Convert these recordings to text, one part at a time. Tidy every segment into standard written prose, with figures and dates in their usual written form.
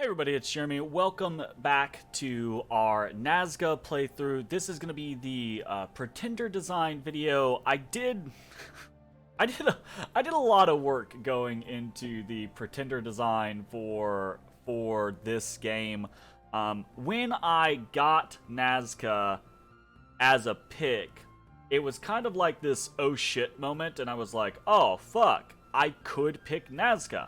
Hey everybody, it's Jeremy. Welcome back to our Nazca playthrough. This is going to be the pretender design video. I did a lot of work going into the pretender design for this game. When I got Nazca as a pick, it was kind of like this oh shit moment, and I was like, oh fuck, I could pick Nazca.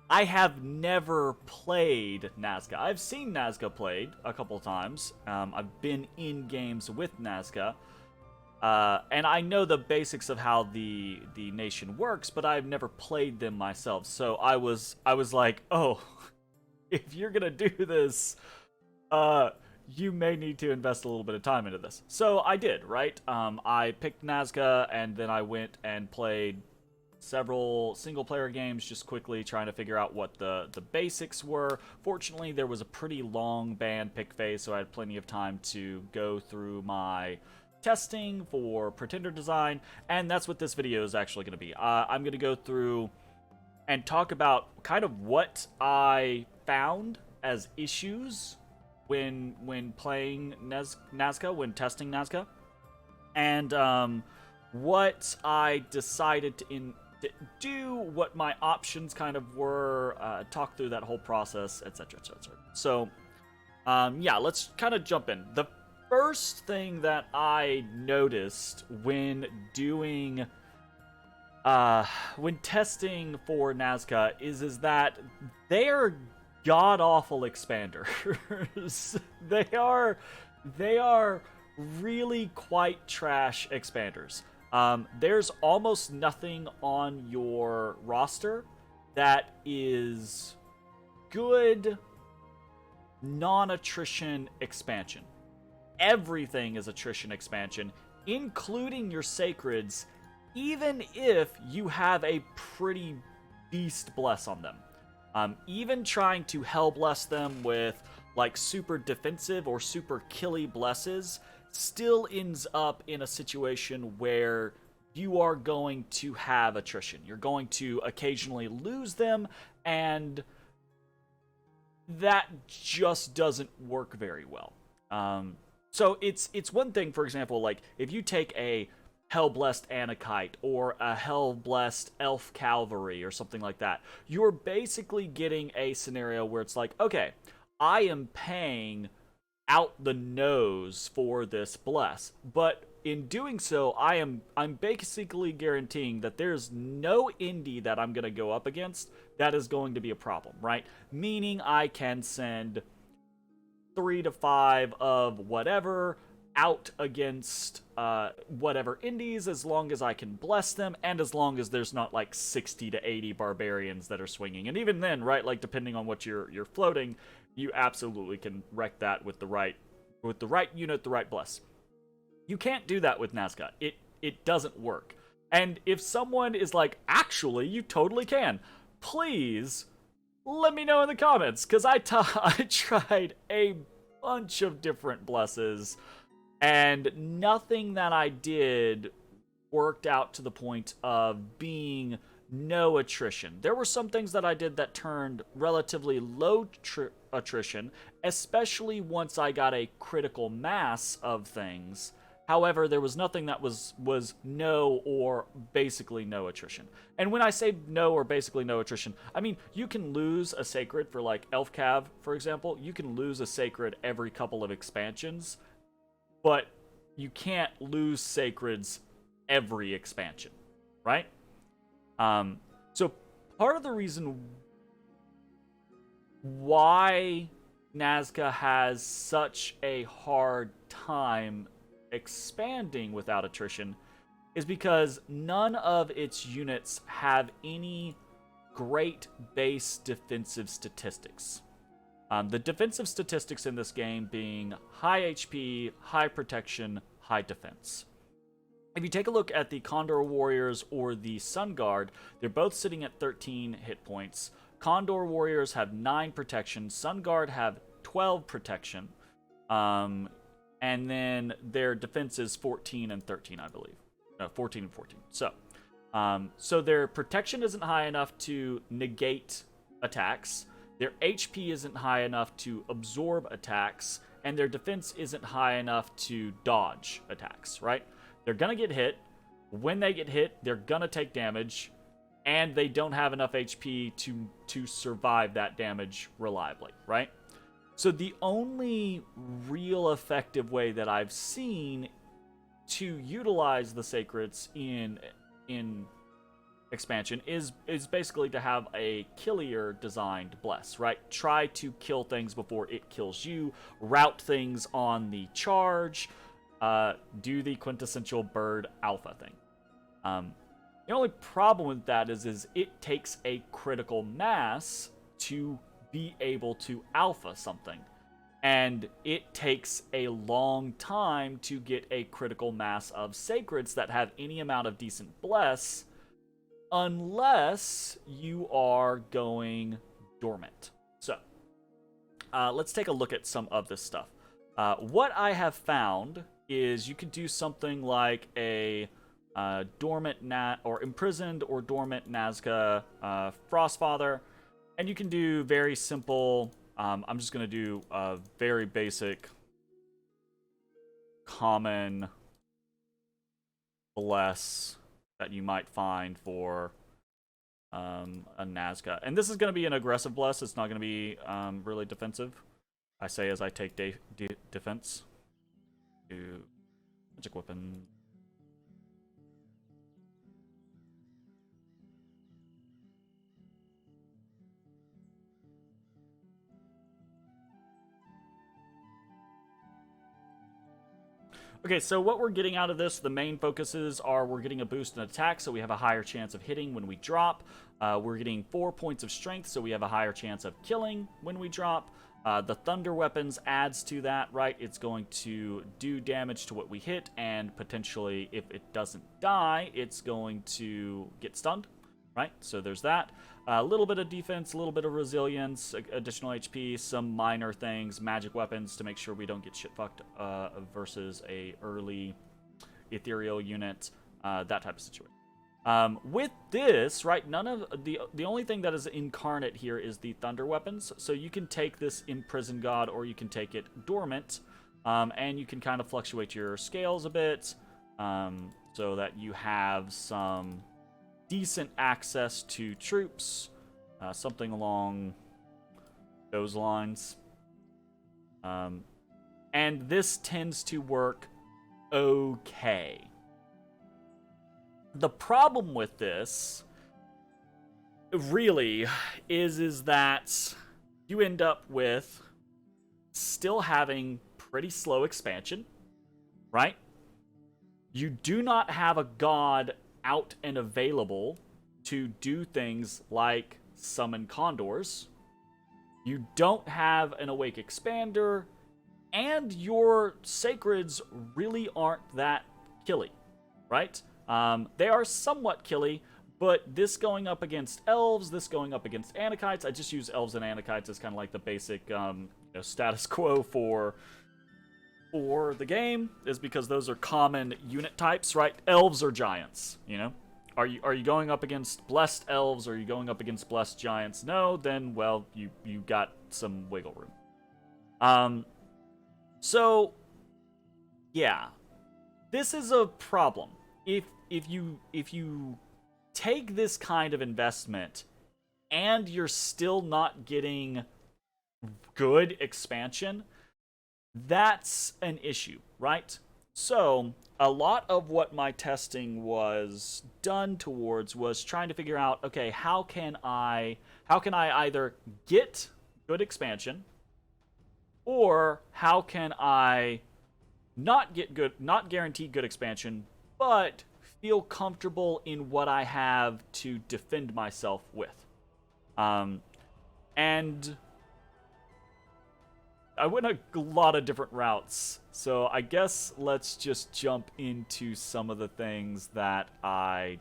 I have never played Nazca. I've seen Nazca played a couple times. I've been in games with Nazca. And I know the basics of how the nation works, but I've never played them myself. So I was like, oh, if you're gonna do this, you may need to invest a little bit of time into this. So I did, right? I picked Nazca, and then I went and played several single-player games just quickly trying to figure out what the basics were. Fortunately, there was a pretty long band pick phase, so I had plenty of time to go through my testing for pretender design, and that's what this video is actually going to be. I'm going to go through and talk about kind of what I found as issues when playing Nazca, when testing Nazca, and what I decided to do, what my options kind of were, talk through that whole process, etc, etc. So, yeah, let's kind of jump in. The first thing that I noticed when doing, when testing for Nazca is that they are god-awful expanders. They are really quite trash expanders. There's almost nothing on your roster that is good non-attrition expansion. Everything is attrition expansion, including your sacreds, even if you have a pretty beast bless on them. Even trying to hell bless them with like super defensive or super killy blesses still ends up in a situation where you are going to have attrition. You're going to occasionally lose them, and that just doesn't work very well. So it's one thing, for example, like if you take a Hell-Blessed Anakite or a Hell-Blessed Elf Cavalry or something like that, you're basically getting a scenario where it's like, okay, I am paying out the nose for this bless, but in doing so, I'm basically guaranteeing that there's no indie that I'm gonna go up against that is going to be a problem, right? Meaning I can send 3 to 5 of whatever out against whatever indies, as long as I can bless them, and as long as there's not like 60 to 80 barbarians that are swinging. And even then, right, like depending on what you're floating, you absolutely can wreck that with the right unit, the right bless. You can't do that with Nazca. It doesn't work. And if someone is like, actually, you totally can, please let me know in the comments, because I tried a bunch of different blesses, and nothing that I did worked out to the point of being no attrition. There were some things that I did that turned relatively low attrition, especially once I got a critical mass of things. However, there was nothing that was no or basically no attrition. And when I say no or basically no attrition, I mean you can lose a sacred for like Elf Cav, for example. You can lose a sacred every couple of expansions, but you can't lose sacreds every expansion, right? So part of the reason why Nazca has such a hard time expanding without attrition is because none of its units have any great base defensive statistics. The defensive statistics in this game being high HP, high protection, high defense. If you take a look at the Condor Warriors or the Sun Guard, they're both sitting at 13 hit points. Condor Warriors have 9 protection, Sun Guard have 12 protection, and then their defense is 14 and 13, I believe. No, 14 and 14. So their protection isn't high enough to negate attacks. their HP isn't high enough to absorb attacks, and their defense isn't high enough to dodge attacks, right? They're gonna get hit. When they get hit, they're gonna take damage, and they don't have enough HP to survive that damage reliably, right? So the only real effective way that I've seen to utilize the Sacreds in expansion is basically to have a killier designed bless, right? Try to kill things before it kills you, route things on the charge, do the quintessential bird alpha thing. The only problem with that is it takes a critical mass to be able to alpha something. And it takes a long time to get a critical mass of Sacreds that have any amount of decent bless, unless you are going dormant. So, let's take a look at some of this stuff. What I have found is you could do something like a dormant or imprisoned or dormant Nazca Frostfather, and you can do very simple. I'm just gonna do a very basic, common bless that you might find for a Nazca, and this is gonna be an aggressive bless. It's not gonna be really defensive. I say as I take defense. Do magic weapon. Okay, so what we're getting out of this, the main focuses are we're getting a boost in attack, so we have a higher chance of hitting when we drop. We're getting 4 points of strength, so we have a higher chance of killing when we drop. The thunder weapons adds to that, right? It's going to do damage to what we hit, and potentially, if it doesn't die, it's going to get stunned, right? So there's that. A little bit of defense, a little bit of resilience, additional HP, some minor things, magic weapons to make sure we don't get shit fucked versus a early ethereal unit, that type of situation. With this, right, none of the only thing that is incarnate here is the thunder weapons. So you can take this imprisoned god, or you can take it dormant, and you can kind of fluctuate your scales a bit, so that you have some decent access to troops, something along those lines. And this tends to work okay. The problem with this really is that you end up with still having pretty slow expansion, right? You do not have a god out and available to do things like summon condors. You don't have an awake expander, and your sacreds really aren't that killy, right? They are somewhat killy, but this going up against elves, this going up against anakites, I just use elves and anakites as kind of like the basic status quo for the game, is because those are common unit types, right? Elves or giants, you know? Are you going up against blessed elves, or are you going up against blessed giants? No, then, well, you got some wiggle room. So, yeah. This is a problem. If you take this kind of investment and you're still not getting good expansion, that's an issue, right? So, a lot of what my testing was done towards was trying to figure out, okay, how can I either get good expansion, or how can I not guarantee good expansion, but feel comfortable in what I have to defend myself with. And I went a lot of different routes, so I guess let's just jump into some of the things that I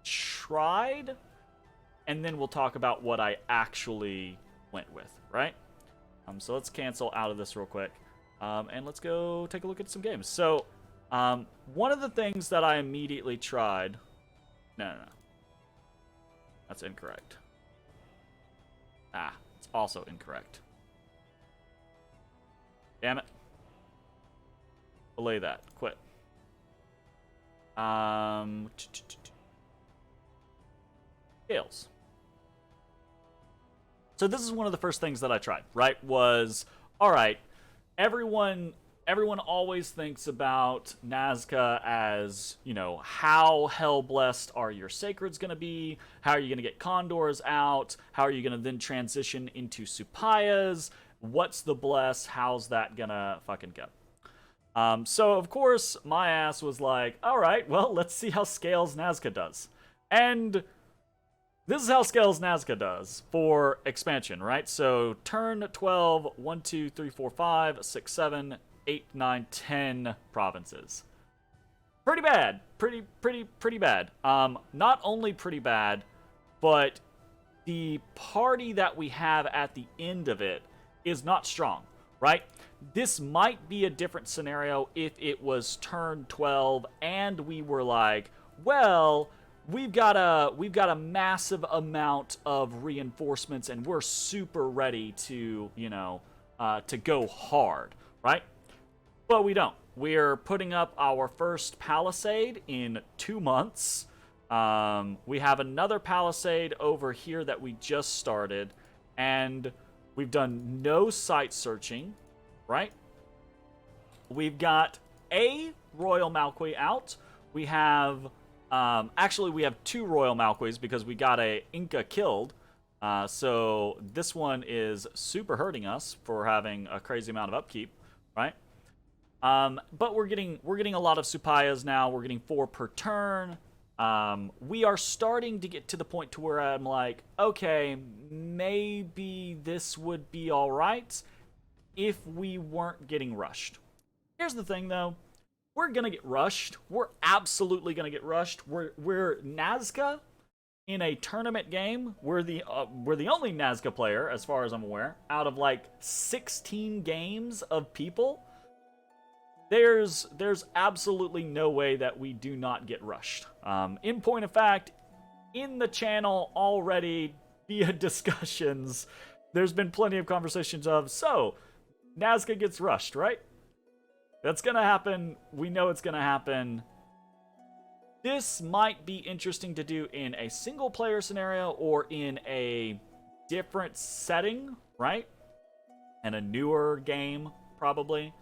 tried, and then we'll talk about what I actually went with, right? So let's cancel out of this real quick, and let's go take a look at some games. So, one of the things that I immediately tried... No. That's incorrect. It's also incorrect. Damn it. Belay that. Quit. Scales. So this is one of the first things that I tried, right? Was, all right, everyone always thinks about Nazca as, you know, how hell-blessed are your sacreds going to be? How are you going to get condors out? How are you going to then transition into supayas? What's the bless? How's that going to fucking go? So, of course, my ass was like, all right, well, let's see how Scales Nazca does. And this is how Scales Nazca does for expansion, right? So, turn 12, 1, 2, 3, 4, 5, 6, 7, 8, 9, 10 provinces. Pretty bad. Pretty bad. Not only pretty bad, but the party that we have at the end of it is not strong, right? This might be a different scenario if it was turn 12 and we were like, well, we've got a massive amount of reinforcements and we're super ready to, you know, to go hard, right? But we don't. We're putting up our first palisade in 2 months. We have another palisade over here that we just started, and we've done no site searching, right? We've got a Royal Malquis out. We have, actually we have 2 Royal Malquis because we got a Inca killed. So this one is super hurting us for having a crazy amount of upkeep, right? But we're getting a lot of supayas now. We're getting 4 per turn. We are starting to get to the point to where I'm like, okay, maybe this would be all right if we weren't getting rushed. Here's the thing, though. We're gonna get rushed. We're absolutely gonna get rushed. We're Nazca in a tournament game. We're the only Nazca player, as far as I'm aware, out of like 16 games of people. There's absolutely no way that we do not get rushed. In point of fact, in the channel already via discussions, there's been plenty of conversations of, so, Nazca gets rushed, right? That's gonna happen. We know it's gonna happen. This might be interesting to do in a single player scenario or in a different setting, right? And a newer game, probably.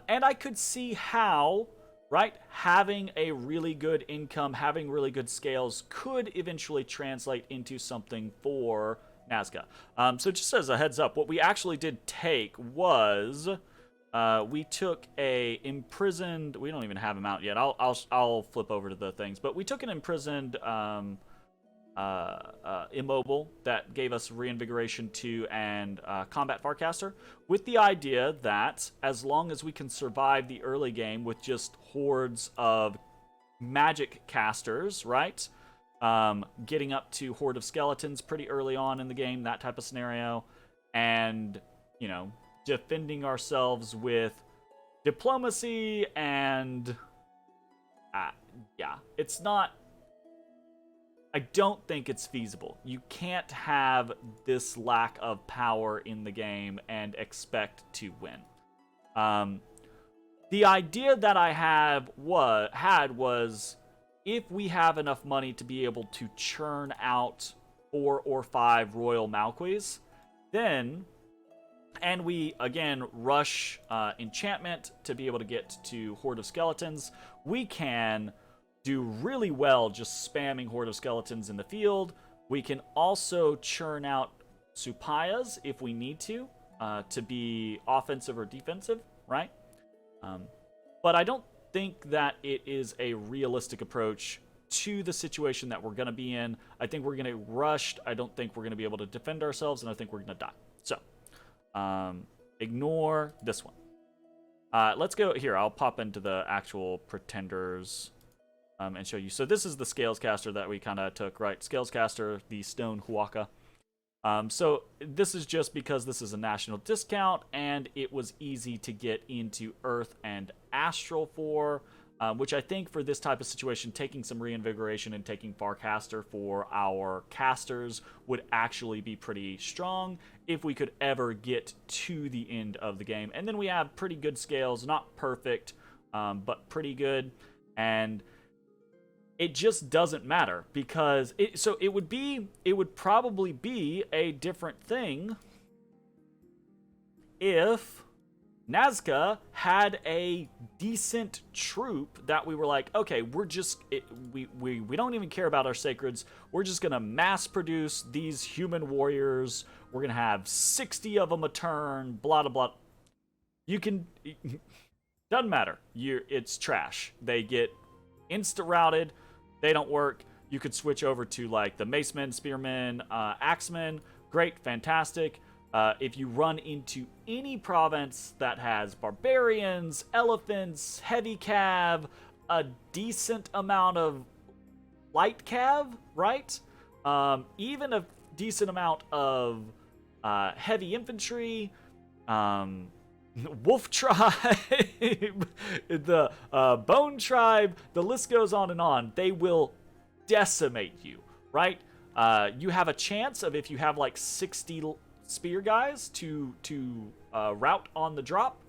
And I could see how, right, having a really good income, having really good scales could eventually translate into something for Nazca. So just as a heads up, what we actually did take was, we took a imprisoned, we don't even have him out yet, I'll flip over to the things, but we took an imprisoned, immobile that gave us reinvigoration 2 and combat farcaster, with the idea that as long as we can survive the early game with just hordes of magic casters, right, getting up to horde of skeletons pretty early on in the game, that type of scenario, and, you know, defending ourselves with diplomacy and yeah, it's not, I don't think it's feasible. You can't have this lack of power in the game and expect to win. The idea that I had was if we have enough money to be able to churn out 4 or 5 Royal Malquis, then, and we again rush enchantment to be able to get to Horde of Skeletons, we can do really well just spamming Horde of Skeletons in the field. We can also churn out supayas if we need to be offensive or defensive, right? But I don't think that it is a realistic approach to the situation that we're going to be in. I think we're going to get rushed. I don't think we're going to be able to defend ourselves, and I think we're going to die. So, ignore this one. Let's go here. I'll pop into the actual pretenders and show you. So this is the Scales Caster that we kind of took, right? Scales Caster, the Stone Huaca. So this is just because this is a national discount, and it was easy to get into Earth and Astral for. which I think for this type of situation, taking some reinvigoration and taking Farcaster for our casters would actually be pretty strong if we could ever get to the end of the game. And then we have pretty good scales, not perfect, but pretty good. And it just doesn't matter because it would probably be a different thing if Nazca had a decent troop that we were like, okay, we don't even care about our sacreds. We're just gonna mass produce these human warriors. We're gonna have 60 of them a turn. Blah blah blah. Doesn't matter. It's trash. They get insta routed. They don't work. You could switch over to like the macemen, spearmen, axemen. Great, fantastic. If you run into any province that has barbarians, elephants, heavy cav, a decent amount of light cav, right? Even a decent amount of heavy infantry, wolf tribe, the bone tribe, the list goes on and on. They will decimate you, right? You have a chance of, if you have like 60 spear guys, to route on the drop.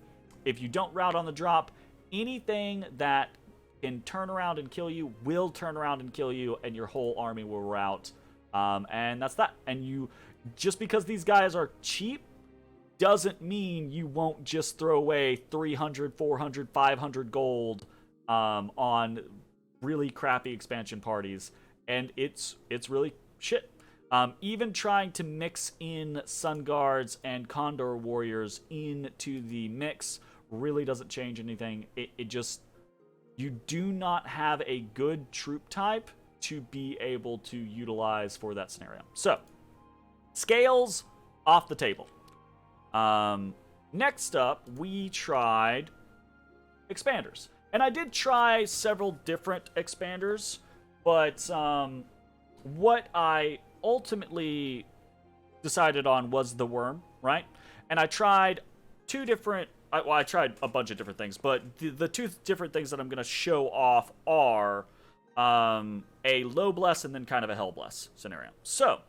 If you don't route on the drop, anything that can turn around and kill you will turn around and kill you, and your whole army will rout. And that's that. And just because these guys are cheap doesn't mean you won't just throw away 300, 400, 500 gold on really crappy expansion parties, and it's really shit. Even trying to mix in Sun Guards and Condor Warriors into the mix really doesn't change anything. It just, you do not have a good troop type to be able to utilize for that scenario. So, scales off the table. Next up, we tried expanders. And I did try several different expanders, but what I ultimately decided on was the worm, right? And I tried I tried a bunch of different things, but the two different things that I'm going to show off are a low bless and then kind of a hell bless scenario. So,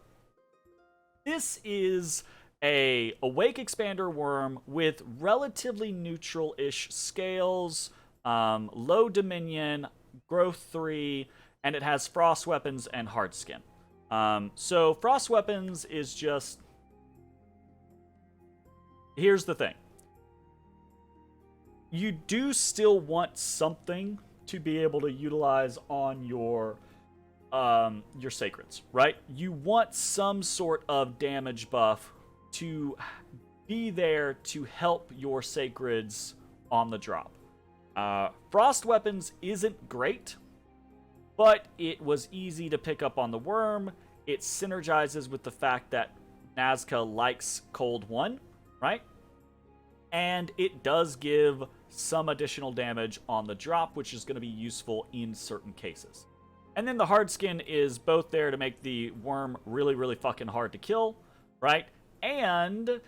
this is a awake expander worm with relatively neutral-ish scales, low dominion, growth 3, and it has frost weapons and hard skin. So frost weapons is just, here's the thing. You do still want something to be able to utilize on your sacreds, right? You want some sort of damage buff to be there to help your sacreds on the drop. Frost weapons isn't great, but it was easy to pick up on the worm. It synergizes with the fact that Nazca likes cold 1, right? And it does give some additional damage on the drop, which is going to be useful in certain cases. And then the hard skin is both there to make the worm really, really fucking hard to kill, right? And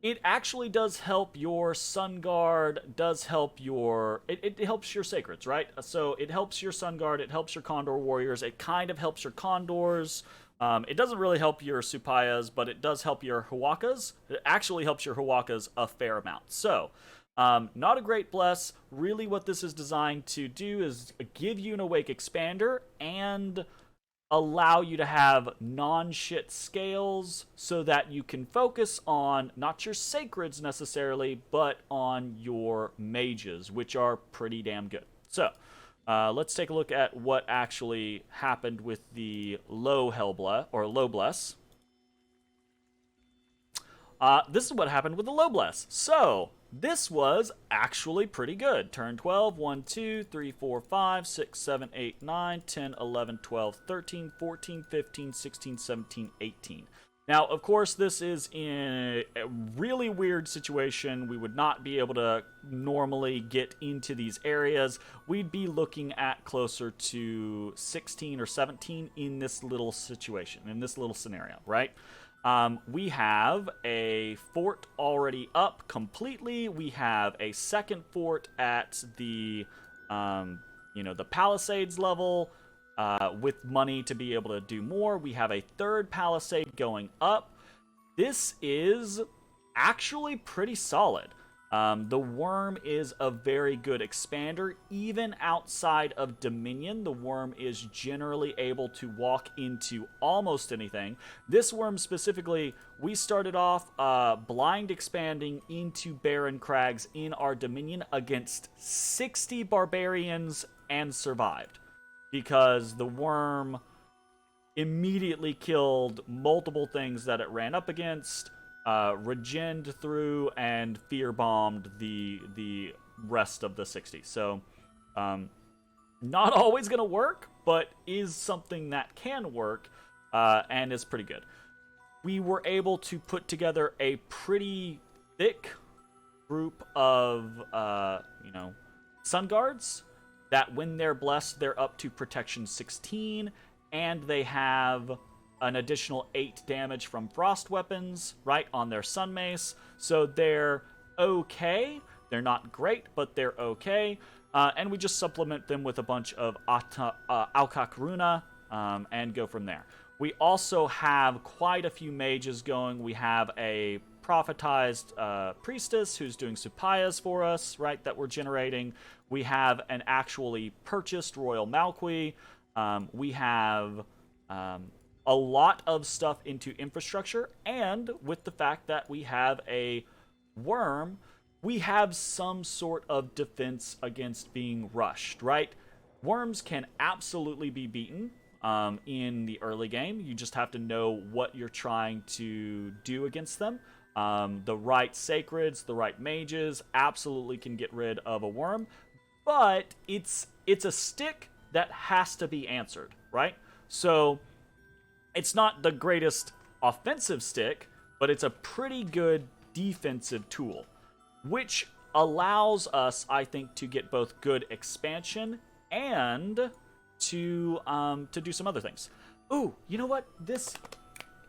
it actually does help your Sun Guard, does help your... It helps your Sacreds, right? So it helps your Sun Guard, it helps your Condor Warriors, it kind of helps your Condors. It doesn't really help your Supayas, but it does help your Huakas. It actually helps your Huakas a fair amount. So, not a great bless. Really what this is designed to do is give you an Awake Expander and allow you to have non-shit scales so that you can focus on not your sacreds necessarily, but on your mages, which are pretty damn good. So, let's take a look at what actually happened with the low bless. This is what happened with the low bless. So, this was actually pretty good. Turn 12, 1, 2, 3, 4, 5, 6, 7, 8, 9, 10, 11, 12, 13, 14, 15, 16, 17, 18. Now, of course, this is in a really weird situation. We would not be able to normally get into these areas. We'd be looking at closer to 16 or 17 in this little situation, in this little scenario, right? We have a fort already up completely. We have a second fort at the the Palisades level with money to be able to do more. We have a third Palisade going up. This is actually pretty solid. The Worm is a very good expander. Even outside of Dominion, the Worm is generally able to walk into almost anything. This Worm specifically, we started off blind expanding into Barren Crags in our Dominion against 60 barbarians and survived. Because the Worm immediately killed multiple things that it ran up against, regened through, and fear bombed the rest of the 60. So, not always gonna work, but is something that can work, and is pretty good. We were able to put together a pretty thick group of, Sun Guards, that when they're blessed, they're up to protection 16, and they have an additional 8 damage from frost weapons, right, on their Sun Mace. So they're okay. They're not great, but they're okay. And we just supplement them with a bunch of Aukak Runa, and go from there. We also have quite a few mages going. We have a prophetized priestess who's doing supayas for us, right, that we're generating. We have an actually purchased Royal Malqui. We have a lot of stuff into infrastructure, and with the fact that we have a Worm, we have some sort of defense against being rushed, right? Worms can absolutely be beaten in the early game. You just have to know what you're trying to do against them. The right sacreds, the right mages absolutely can get rid of a Worm, but it's a stick that has to be answered, right? So it's not the greatest offensive stick, but it's a pretty good defensive tool, which allows us, I think, to get both good expansion and to do some other things. Ooh, you know what? This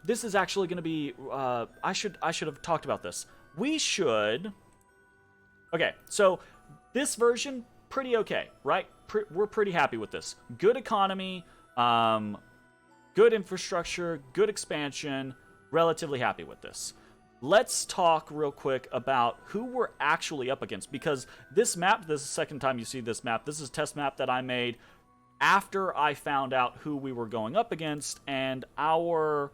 is actually going to be. I should have talked about this. We should. Okay, so this version pretty okay, right? We're pretty happy with this. Good economy. Good infrastructure, good expansion, relatively happy with this. Let's talk real quick about who we're actually up against, because this map, this is the second time you see this map, this is a test map that I made after I found out who we were going up against, and our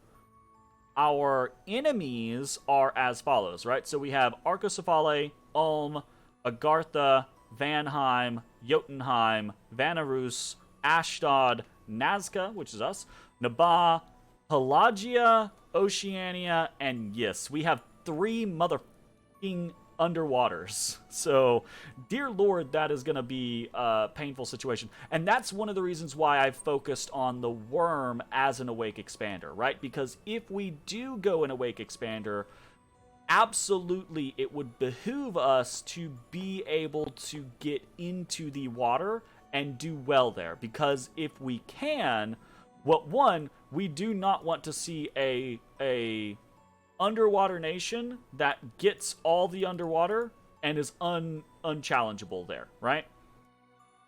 enemies are as follows, right? So we have Arcocephale, Ulm, Agartha, Vanheim, Jotunheim, Vanarus, Ashdod, Nazca, which is us, Nabah, Pelagia, Oceania, and yes, we have 3 motherfucking underwaters. So, dear Lord, that is going to be a painful situation. And that's one of the reasons why I've focused on the Worm as an Awake Expander, right? Because if we do go an Awake Expander, absolutely it would behoove us to be able to get into the water and do well there. Because if we can, we do not want to see a underwater nation that gets all the underwater and is unchallengeable there, right?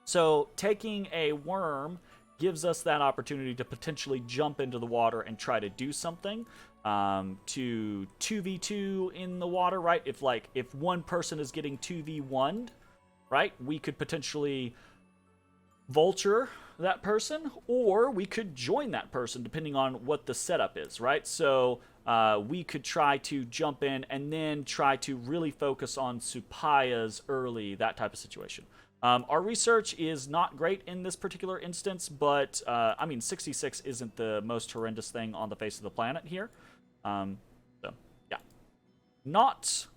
So taking a Worm gives us that opportunity to potentially jump into the water and try to do something, to 2v2 in the water, right? If one person is getting 2v1'd, right, we could potentially vulture that person, or we could join that person depending on what the setup is, right? So we could try to jump in and then try to really focus on supayas early, that type of situation. Our research is not great in this particular instance, but 66 isn't the most horrendous thing on the face of the planet here. So yeah, not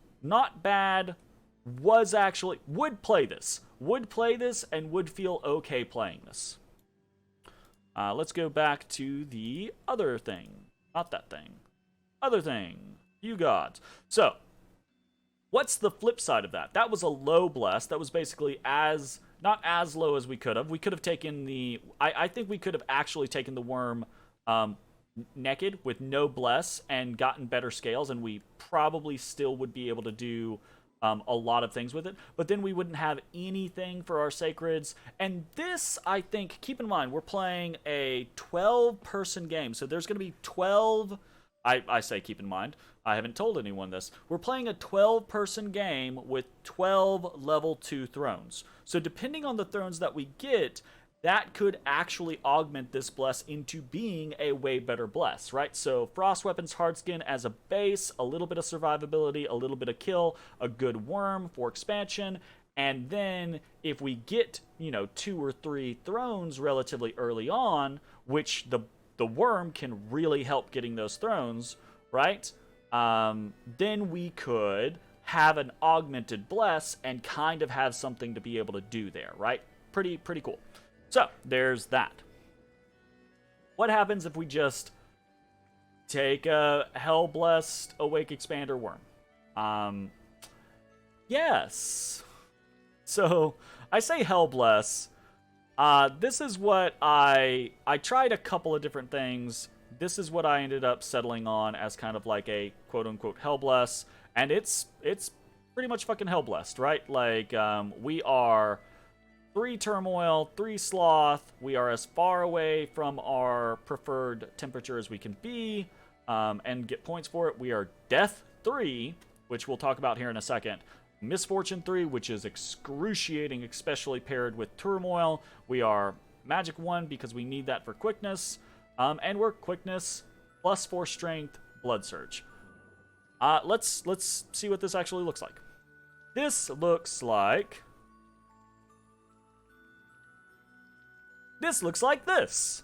bad. Would play this and would feel okay playing this. Let's go back to the other thing. Not that thing. Other thing. You gods. So, what's the flip side of that? That was a low bless. That was basically not as low as we could have. We could have taken I think we could have actually taken the Worm naked with no bless and gotten better scales, and we probably still would be able to do a lot of things with it, but then we wouldn't have anything for our sacreds. And this, I think, keep in mind, we're playing a 12-person game, so there's going to be 12. I say keep in mind, I haven't told anyone this. We're playing a 12-person game with 12 level 2 thrones. So depending on the thrones that we get, that could actually augment this bless into being a way better bless, right? So Frost Weapons Hardskin as a base, a little bit of survivability, a little bit of kill, a good worm for expansion, and then if we get, 2 or 3 thrones relatively early on, which the worm can really help getting those thrones, right? Then we could have an augmented bless and kind of have something to be able to do there, right? Pretty cool. So, there's that. What happens if we just take a Hell-Blessed Awake Expander Worm? Yes. So, I say Hell-Bless. This is what I tried a couple of different things. This is what I ended up settling on as kind of like a quote-unquote Hell-Bless. And it's pretty much fucking Hell-Blessed, right? Like, we are 3 Turmoil, 3 Sloth. We are as far away from our preferred temperature as we can be, and get points for it. We are Death 3, which we'll talk about here in a second. Misfortune 3, which is excruciating, especially paired with Turmoil. We are Magic 1 because we need that for quickness. And we're Quickness, plus 4 Strength, Blood Surge. Let's see what this actually looks like. This looks like this.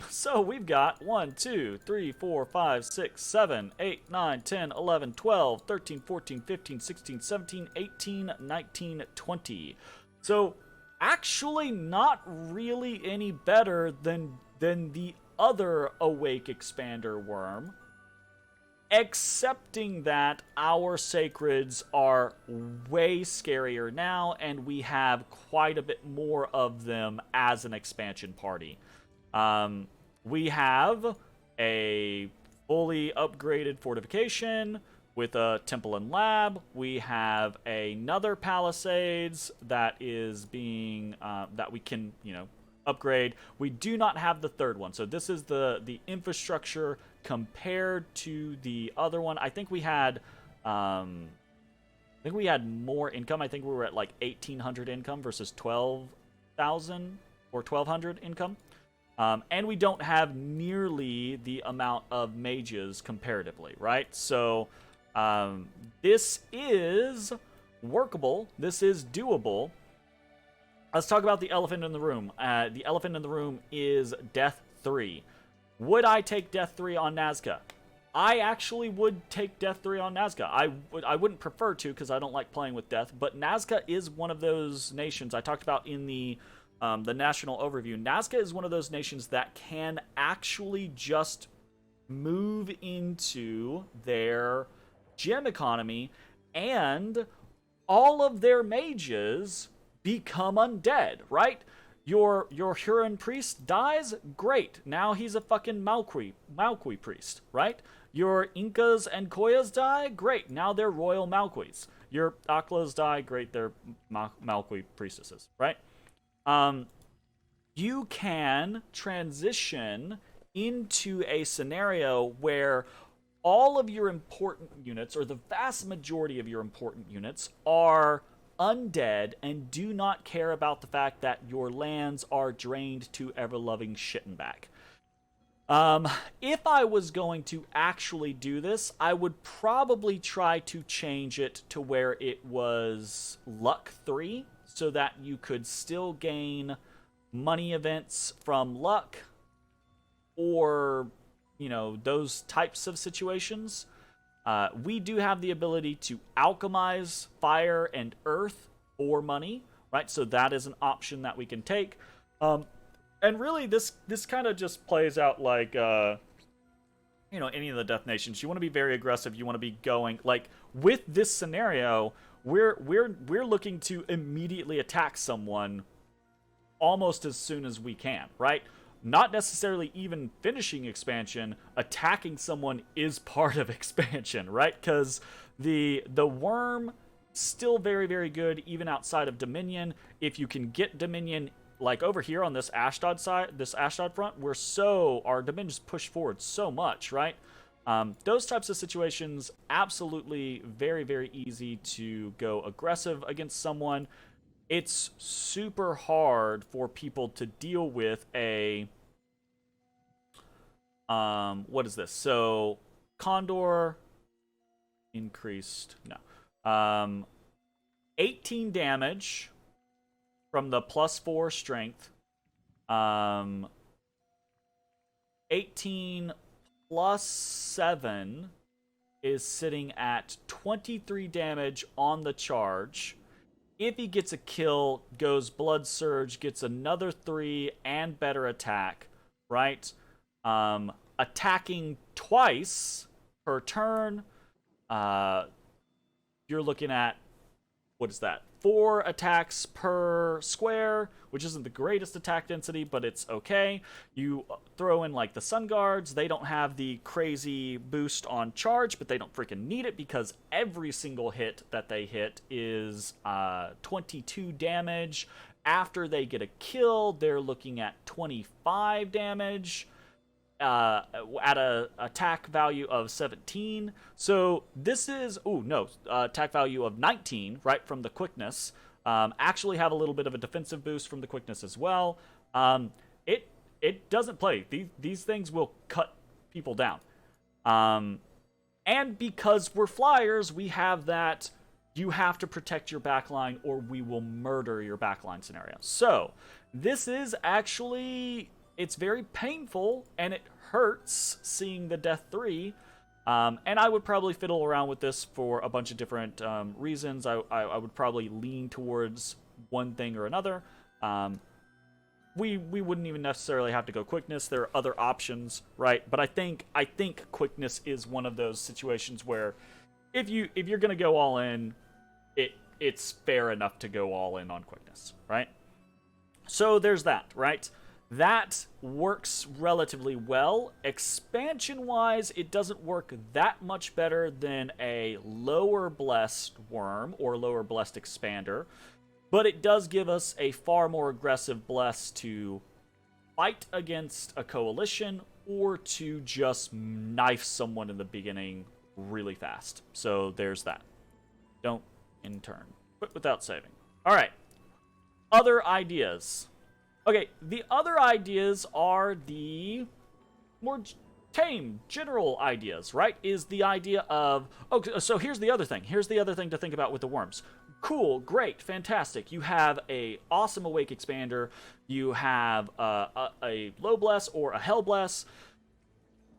So we've got 1, 2, 3, 4, 5, 6, 7, 8, 9, 10, 11, 12, 13, 14, 15, 16, 17, 18, 19, 20. So actually not really any better than the other Awake Expander Worm, excepting that our sacreds are way scarier now, and we have quite a bit more of them as an expansion party. We have a fully upgraded fortification with a temple and lab. We have another palisades that is being that we can upgrade. We do not have the third one, so this is the infrastructure compared to the other one. I think we had more income. I think we were at like 1,800 income versus 12,000 or 1,200 income. And we don't have nearly the amount of mages comparatively, right? So this is workable. This is doable. Let's talk about the elephant in the room. The elephant in the room is Death 3. Would I take Death 3 on Nazca? I actually would take Death 3 on Nazca. I wouldn't prefer to because I don't like playing with Death, but Nazca is one of those nations I talked about in the national overview. Nazca is one of those nations that can actually just move into their gem economy, and all of their mages become undead, right? Your Huron priest dies, great. Now he's a fucking Malqui priest, right? Your Incas and Koyas die, great. Now they're royal Malquis. Your Aklas die, great. They're Malqui priestesses, right? You can transition into a scenario where all of your important units, or the vast majority of your important units, are undead and do not care about the fact that your lands are drained to ever-loving shit and back. If I was going to actually do this, I would probably try to change it to where it was Luck 3, so that you could still gain money events from luck, or, those types of situations. We do have the ability to alchemize fire and earth for money, right? So that is an option that we can take. And really, this kind of just plays out like, any of the Death Nations. You want to be very aggressive. You want to be going, like, with this scenario, we're looking to immediately attack someone almost as soon as we can, right? Not necessarily even finishing expansion. Attacking someone is part of expansion, right? Because the worm still very, very good even outside of Dominion. If you can get Dominion, like over here on this Ashdod side, this Ashdod front, our Dominion's pushed forward so much, right? Those types of situations, absolutely very, very easy to go aggressive against someone. It's super hard for people to deal with a what is this? So Condor increased, no, 18 damage from the +4 strength, 18 +7 is sitting at 23 damage on the charge. If he gets a kill, goes Blood Surge, gets another 3 and better attack, right? Attacking twice per turn. You're looking at, what is that? 4 attacks per square, which isn't the greatest attack density, but it's okay. You throw in like the Sun Guards. They don't have the crazy boost on charge, but they don't freaking need it because every single hit that they hit is 22 damage. After they get a kill, they're looking at 25 damage. At a attack value of 17. So this is, attack value of 19, right, from the quickness. Actually have a little bit of a defensive boost from the quickness as well. It doesn't play. These things will cut people down. And because we're flyers, we have that you have to protect your backline or we will murder your backline scenario. So this is actually, it's very painful and it hurts seeing the Death 3. And I would probably fiddle around with this for a bunch of different reasons. I would probably lean towards one thing or another. We wouldn't even necessarily have to go quickness. There are other options, right? But I think quickness is one of those situations where if you're gonna go all in, it's fair enough to go all in on quickness, right? So there's that, right? That works relatively well. Expansion-wise, it doesn't work that much better than a lower blessed worm or lower blessed expander, but it does give us a far more aggressive bless to fight against a coalition or to just knife someone in the beginning really fast. So there's that. Don't in turn. Quit without saving. All right. Other ideas. Okay, the other ideas are the more tame, general ideas, right? Is the idea of, so here's the other thing. Here's the other thing to think about with the worms. Cool, great, fantastic. You have a awesome Awake Expander. You have a Low Bless or a Hell Bless.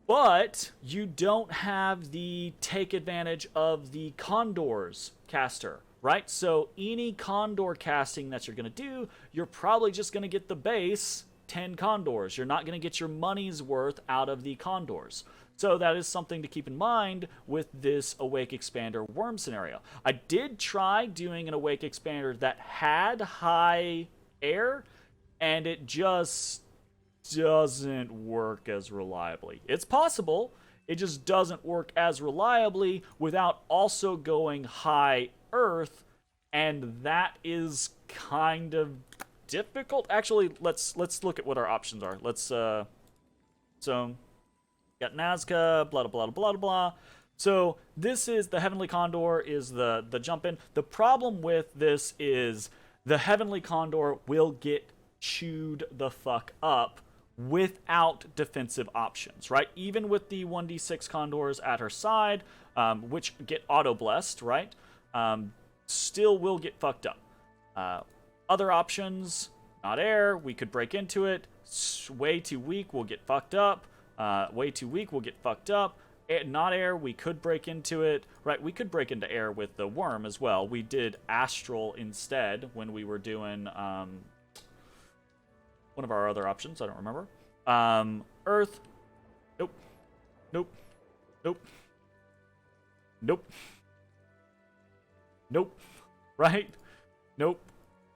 But you don't have the take advantage of the Condor's caster, right? So any Condor casting that you're going to do, you're probably just going to get the base 10 Condors. You're not going to get your money's worth out of the Condors. So that is something to keep in mind with this Awake Expander worm scenario. I did try doing an Awake Expander that had high air, and it just doesn't work as reliably. It's possible, it just doesn't work as reliably without also going high earth, and that is kind of difficult. Actually, let's look at what our options are. Let's so got Nazca, blah blah blah blah blah. So this is the Heavenly Condor is the jump in. The problem with this is the Heavenly Condor will get chewed the fuck up without defensive options, right? Even with the 1d6 Condors at her side, which get auto-blessed, right? Still will get fucked up. Other options, not air, we could break into it. Way too weak, we'll get fucked up. Way too weak, we'll get fucked up. Not air, we could break into it. Right, we could break into air with the worm as well. We did astral instead when we were doing one of our other options, I don't remember. Earth. Nope. Nope. Nope. Nope. Nope. Right? Nope.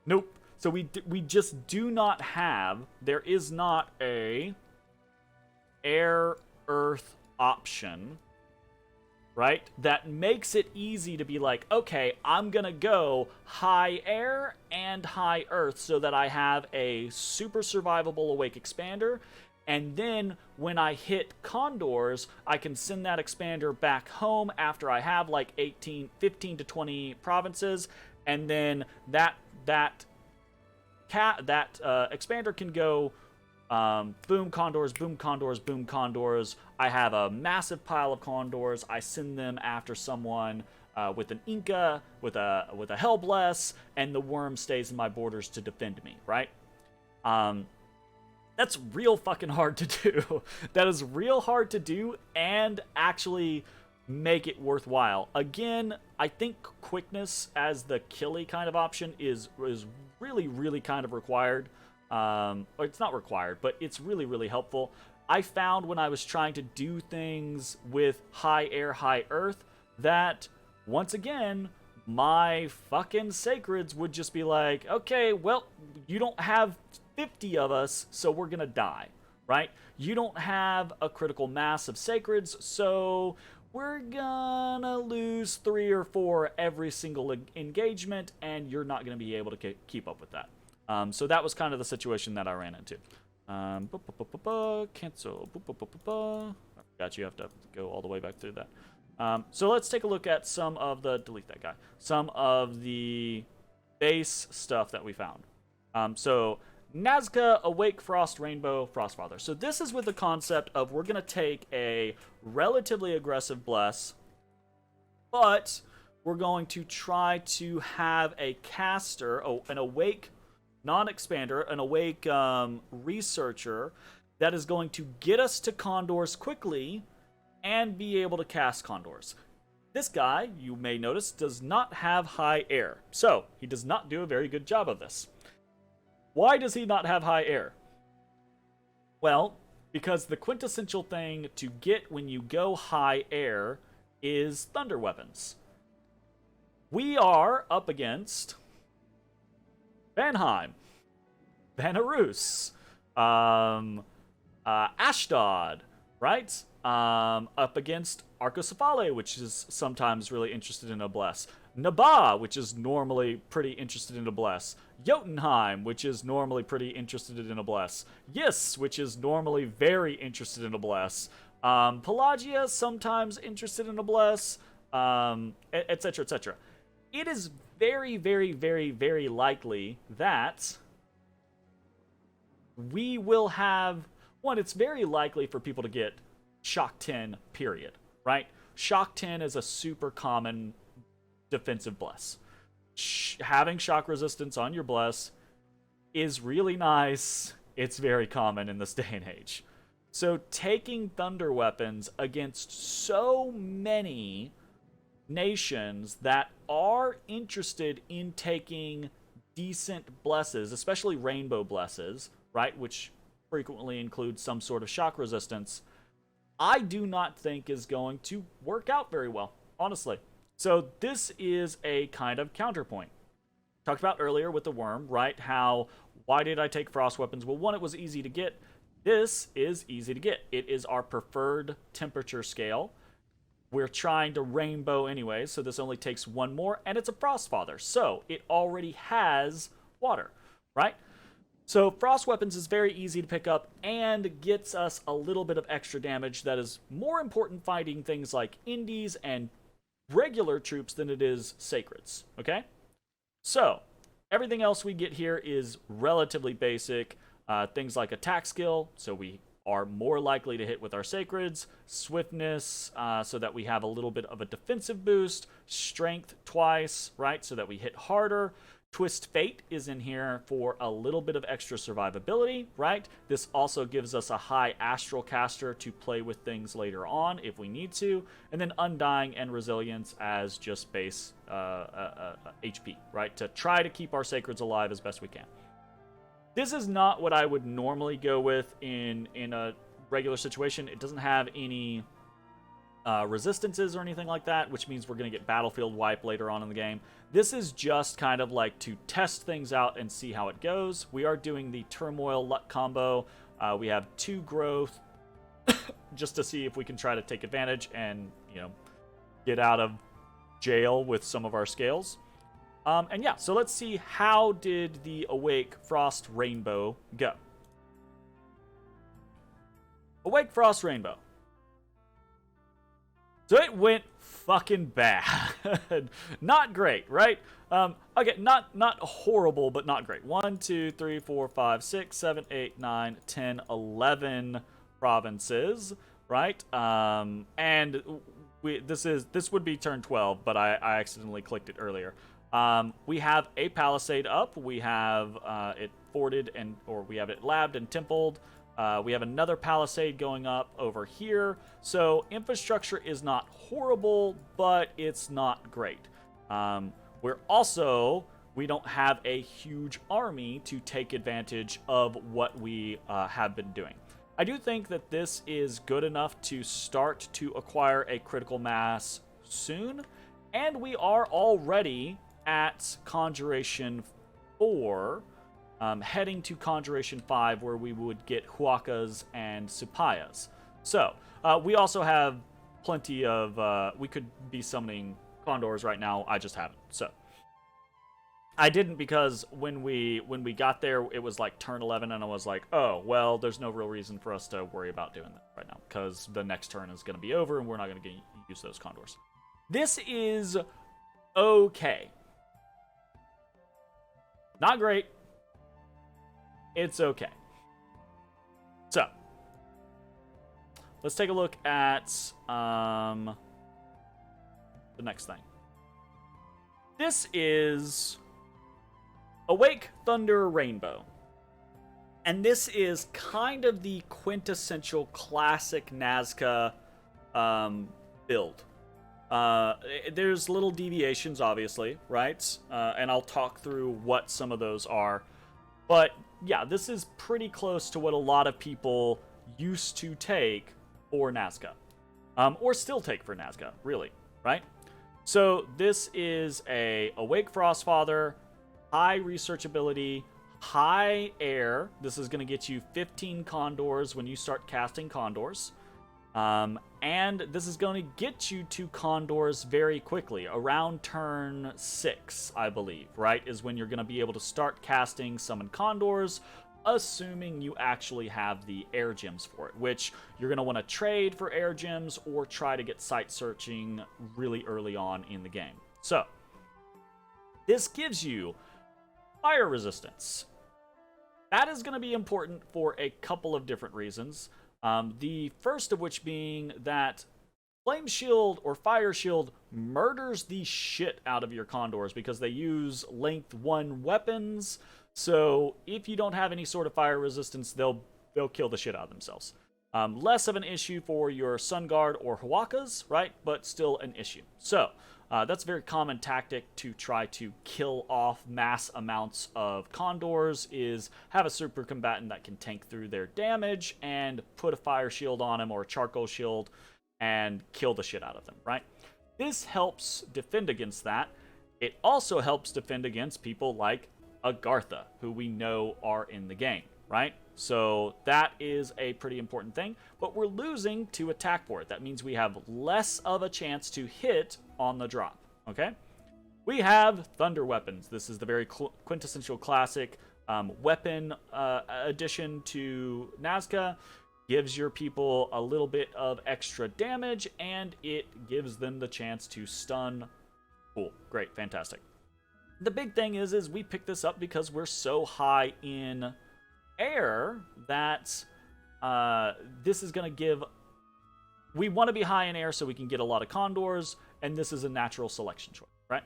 Nope. So we just do not have, there is not a air earth option right? That makes it easy to be like, okay, I'm gonna go high air and high earth so that I have a super survivable awake expander. And then when I hit condors, I can send that expander back home after I have like 15 to 20 provinces. And then that expander can go boom condors, boom condors, boom condors. I have a massive pile of condors. I send them after someone with an Inca, with a Hell Bless, and the worm stays in my borders to defend me, right? That's real fucking hard to do. That is real hard to do and actually make it worthwhile. Again, I think quickness as the killy kind of option is really, really kind of required. Or it's not required, but it's really, really helpful. I found when I was trying to do things with high air, high earth, that once again, my fucking sacreds would just be like, okay, well, you don't have 50 of us, so we're gonna die, right? You don't have a critical mass of sacreds, so we're gonna lose 3 or 4 every single engagement, and you're not gonna be able to keep up with that. So that was kind of the situation that I ran into. Cancel. I forgot you have to go all the way back through that. So let's take a look at some of the, delete that guy, some of the base stuff that we found. So Nazca, Awake, Frost, Rainbow, Frostfather. So this is with the concept of we're going to take a relatively aggressive Bless, but we're going to try to have a caster, an Awake non-expander, an Awake researcher that is going to get us to Condors quickly and be able to cast Condors. This guy, you may notice, does not have high air, so he does not do a very good job of this. Why does he not have high air? Well, because the quintessential thing to get when you go high air is thunder weapons. We are up against Vanheim, Vanarus, Ashdod, right? Up against Arcocephale, which is sometimes really interested in a Bless. Nabah, which is normally pretty interested in a Bless. Jotunheim, which is normally pretty interested in a Bless. Yis, which is normally very interested in a Bless. Pelagia, sometimes interested in a Bless, etc., etc. It is very, very, very, very likely that we will have... One, it's very likely for people to get Shock 10, period, right? Shock 10 is a super common defensive Bless. Having shock resistance on your Bless is really nice. It's very common in this day and age. So taking thunder weapons against so many nations that are interested in taking decent Blesses, especially rainbow Blesses, right, which frequently include some sort of shock resistance, I do not think is going to work out very well, honestly. So this is a kind of counterpoint. Talked about earlier with the worm, right? Why did I take frost weapons? Well, one, it was easy to get. This is easy to get. It is our preferred temperature scale. We're trying to rainbow anyway, so this only takes 1 more, and it's a Frostfather, so it already has water, right? So frost weapons is very easy to pick up and gets us a little bit of extra damage that is more important fighting things like indies and regular troops than it is sacreds, okay? So, everything else we get here is relatively basic. Things like attack skill, so we are more likely to hit with our sacreds. Swiftness, so that we have a little bit of a defensive boost. Strength twice, right, so that we hit harder. Twist Fate is in here for a little bit of extra survivability, right? This also gives us a high astral caster to play with things later on if we need to. And then Undying and Resilience as just base HP, right? To try to keep our sacreds alive as best we can. This is not what I would normally go with in a regular situation. It doesn't have any resistances or anything like that, which means we're going to get battlefield wipe later on in the game. This is just kind of like to test things out and see how it goes. We are doing the Turmoil Luck combo. We have 2 growth just to see if we can try to take advantage and, get out of jail with some of our scales. And yeah, so let's see, how did the Awake Frost Rainbow go? Awake Frost Rainbow. So it went fucking bad. Not great, right? Okay, not horrible, but not great. 1, 2, 3, 4, 5, 6, 7, 8, 9, 10, 11 provinces, right? And this would be turn 12, but I accidentally clicked it earlier. We have a palisade up. We have it forted or we have it labbed and templed. We have another palisade going up over here. So infrastructure is not horrible, but it's not great. We don't have a huge army to take advantage of what we have been doing. I do think that this is good enough to start to acquire a critical mass soon. And we are already at Conjuration 4. Heading to Conjuration 5, where we would get Huacas and Supayas. So, we also have plenty of... we could be summoning Condors right now. I just haven't. So, I didn't because when we got there, it was like turn 11, and I was like, oh, well, there's no real reason for us to worry about doing that right now, because the next turn is going to be over, and we're not going to use those Condors. This is okay. Not great. It's okay. So, let's take a look at the next thing. This is Awake Thunder Rainbow. And this is kind of the quintessential classic Nazca build. There's little deviations, obviously, right? And I'll talk through what some of those are. But yeah, this is pretty close to what a lot of people used to take for Nazca. Or still take for Nazca, really, right? So this is a Awake Frostfather, high research ability, high air. This is going to get you 15 Condors when you start casting Condors. And this is going to get you to Condors very quickly. Around turn 6, I believe, right? Is when you're going to be able to start casting Summon Condors, assuming you actually have the air gems for it, which you're going to want to trade for air gems or try to get site searching really early on in the game. So, this gives you fire resistance. That is going to be important for a couple of different reasons. The first of which being that Flame Shield or Fire Shield murders the shit out of your Condors because they use length 1 weapons. So if you don't have any sort of fire resistance, they'll kill the shit out of themselves. Less of an issue for your Sun Guard or Huacas, right? But still an issue. So that's a very common tactic to try to kill off mass amounts of Condors, is have a super combatant that can tank through their damage and put a fire shield on him or a charcoal shield and kill the shit out of them, right? This helps defend against that. It also helps defend against people like Agartha, who we know are in the game, right? So that is a pretty important thing, but we're losing to attack for it. That means we have less of a chance to hit on the drop, okay? We have Thunder Weapons. This is the very quintessential classic weapon addition to Nazca. Gives your people a little bit of extra damage, and it gives them the chance to stun. Cool, great, fantastic. The big thing is we pick this up because we're so high in air that this is going to give... We want to be high in air so we can get a lot of Condors, and this is a natural selection choice, right?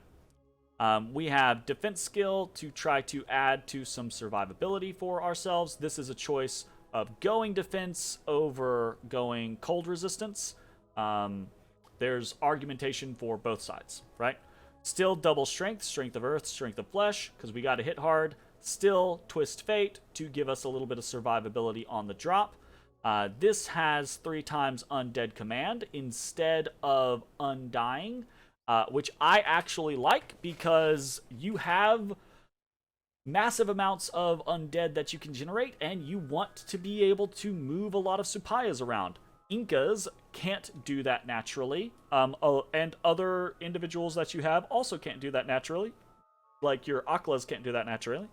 We have defense skill to try to add to some survivability for ourselves. This is a choice of going defense over going cold resistance. There's argumentation for both sides, right? Still double strength, strength of earth, strength of flesh, because we got to hit hard. Still twist fate to give us a little bit of survivability on the drop. This has 3 times undead command instead of undying, which I actually like because you have massive amounts of undead that you can generate, and you want to be able to move a lot of Supayas around. Incas can't do that naturally. And other individuals that you have also can't do that naturally. Like your Aklas can't do that naturally.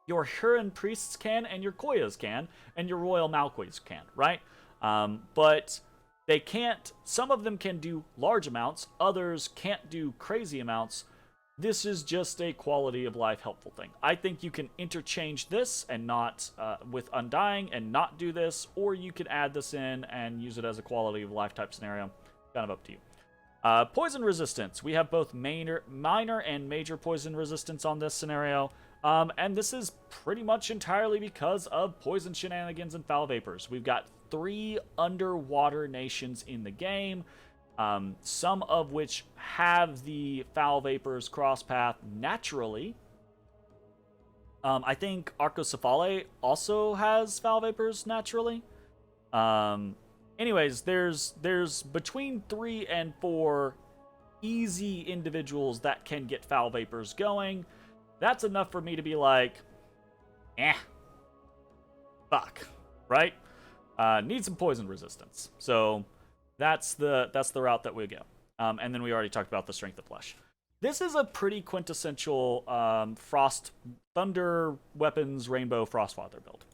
Your Huron priests can, and your Koyas can, and your Royal Malquis can, right? But they can't, some of them can do large amounts, others can't do crazy amounts. This is just a quality of life helpful thing. I think you can interchange this and not, with Undying and not do this, or you could add this in and use it as a quality of life type scenario. Kind of up to you. Poison resistance. We have both minor and major poison resistance on this scenario. And this is pretty much entirely because of poison shenanigans and foul vapors. We've got 3 underwater nations in the game, some of which have the foul vapors crosspath naturally. I think Arcocephale also has foul vapors naturally. Anyways, there's between 3 and 4 easy individuals that can get foul vapors going. That's enough for me to be like, fuck, right? Need some poison resistance. So that's the route that we go. And then we already talked about the strength of flesh. This is a pretty quintessential frost, thunder, weapons, rainbow, frostfather build.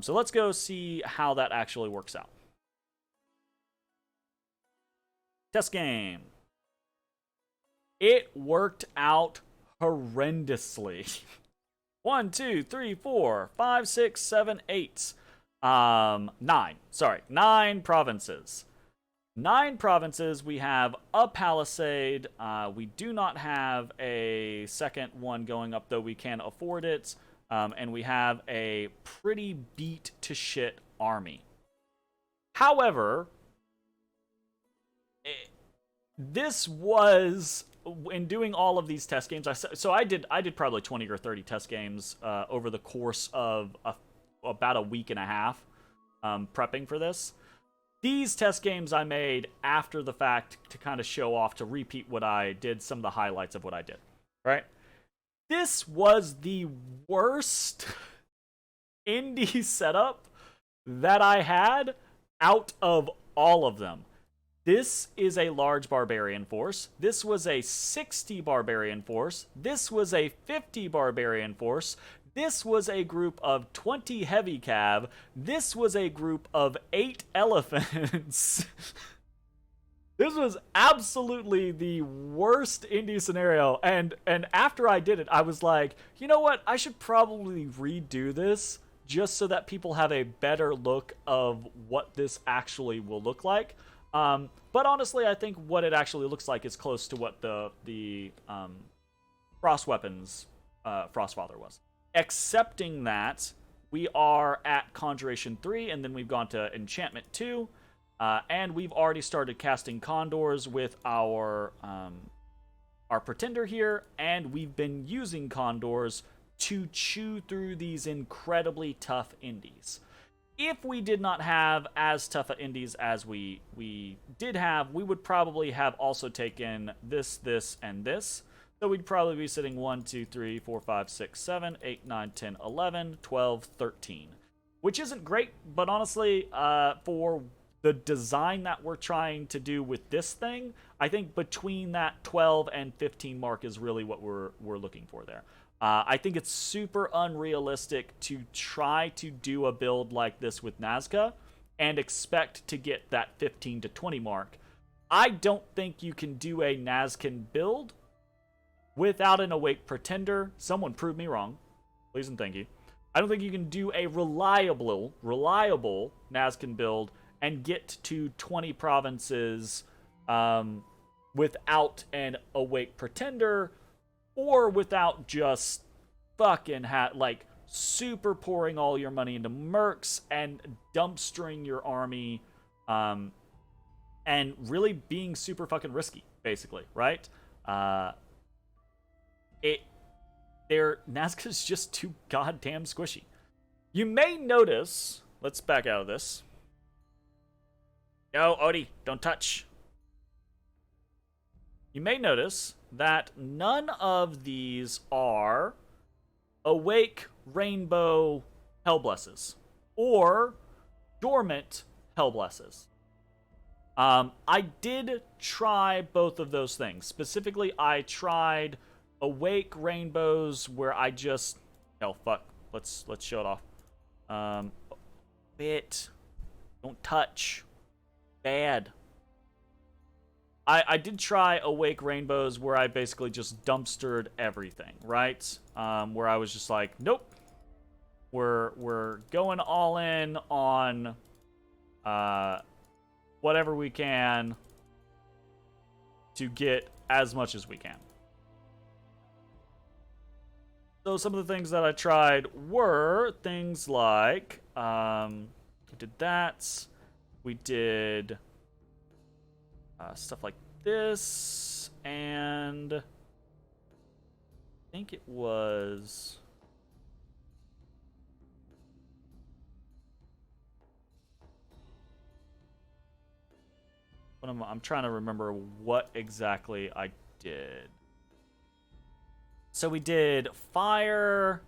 So let's go see how that actually works out. Test game. It worked out horrendously. 1, 2, 3, 4, 5, 6, 7, 8. 9. Sorry, 9 provinces. 9 provinces. We have a palisade. We do not have a second one going up, though we can afford it. And we have a pretty beat to shit army. However, this was, in doing all of these test games, I did probably 20 or 30 test games over the course of about a week and a half prepping for this. These test games I made after the fact to kind of show off, to repeat what I did, some of the highlights of what I did, right? This was the worst indie setup that I had out of all of them. This is a large barbarian force. This was a 60 barbarian force. This was a 50 barbarian force. This was a group of 20 heavy cav. This was a group of 8 elephants. This was absolutely the worst indie scenario. And after I did it, I was like, you know what? I should probably redo this just so that people have a better look of what this actually will look like. But honestly, I think what it actually looks like is close to what the Frost Weapons Frostfather was. Accepting that, we are at Conjuration 3, and then we've gone to Enchantment 2, and we've already started casting Condors with our Pretender here, and we've been using Condors to chew through these incredibly tough indies. If we did not have as tough a indies as we did have, we would probably have also taken this, and this. So we'd probably be sitting 1, 2, 3, 4, 5, 6, 7, 8, 9, 10, 11, 12, 13. Which isn't great, but honestly, for the design that we're trying to do with this thing, I think between that 12 and 15 mark is really what we're looking for there. I think it's super unrealistic to try to do a build like this with Nazca and expect to get that 15 to 20 mark. I don't think you can do a Nazcan build without an Awake Pretender. Someone prove me wrong. Please and thank you. I don't think you can do a reliable Nazcan build and get to 20 provinces without an Awake Pretender, or without just fucking super pouring all your money into mercs and dumpstering your army, and really being super fucking risky, basically, right? Nazca's just too goddamn squishy. You may notice, let's back out of this. No, Odie, don't touch. You may notice that none of these are Awake Rainbow Hellblesses or Dormant Hell Blesses. I did try both of those things. Specifically, I tried Awake Rainbows, where I just... Oh, fuck. Let's show it off. Bit. Don't touch. Bad. I did try Awake Rainbows, where I basically just dumpstered everything, right? Where I was just like, nope. We're going all in on whatever we can to get as much as we can. So some of the things that I tried were things like, we did that. We did stuff like this, and I think it was... I'm trying to remember what exactly I did. So we did fire.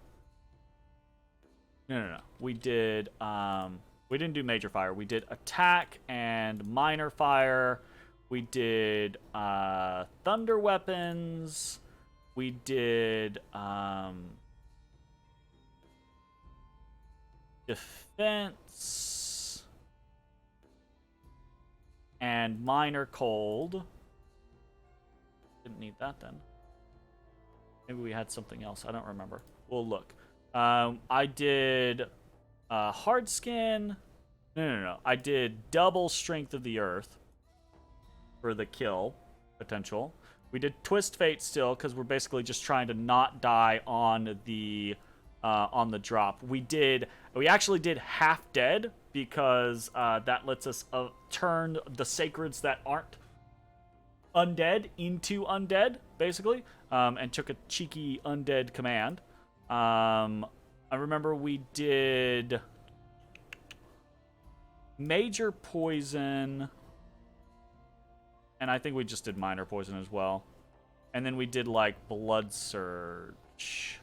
No. We did, we didn't do major fire. We did attack and minor fire. We did, thunder weapons. We did, defense. And minor cold. Didn't need that then. Maybe we had something else. I don't remember. We'll look. I did hard skin. No. I did double strength of the earth for the kill potential. We did twist fate still because we're basically just trying to not die on the drop. We actually did half dead because that lets us turn the sacreds that aren't undead into undead, basically, and took a cheeky undead command. I remember we did major poison, and I think we just did minor poison as well. And then we did, like, blood surge.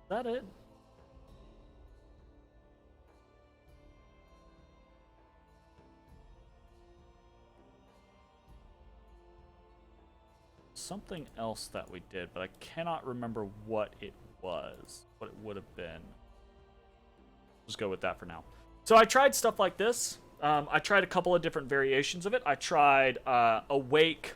Is that it? Something else that we did, but I cannot remember what it was, what it would have been. Just go with that for now. So I tried stuff like this. I tried a couple of different variations of it. I tried Awake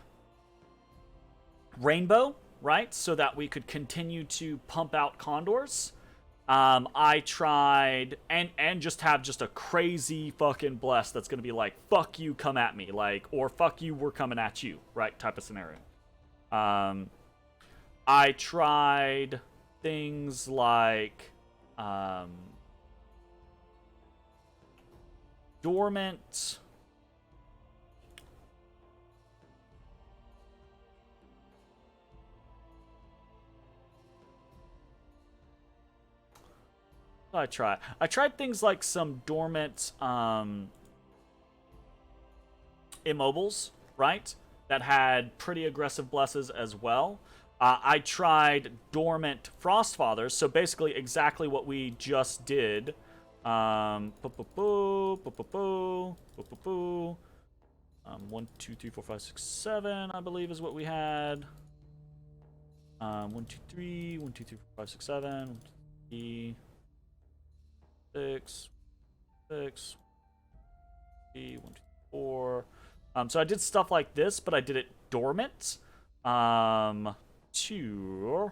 Rainbow, right? So that we could continue to pump out condors. I tried and just have just a crazy fucking bless that's gonna be like, fuck you, come at me, like, or fuck you, we're coming at you, right? Type of scenario. I tried things like dormant. I tried things like some dormant immobiles, right? That had pretty aggressive blesses as well. I tried dormant Frostfathers, so basically exactly what we just did. 1, 2, 3, 4, 5, 6, 7, I believe is what we had. 1, 2, 3, 1, 2, 3, 4, 5, 6, 7, 1, 2, 3, 6, 6, 3, 1, 2, 4. So I did stuff like this, but I did it dormant. To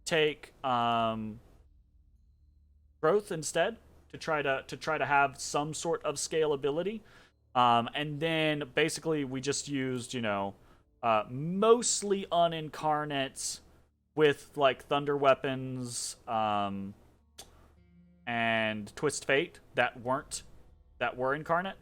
take growth instead, to try to have some sort of scalability. And then basically we just used, mostly unincarnates with like thunder weapons and twist fate that were incarnate.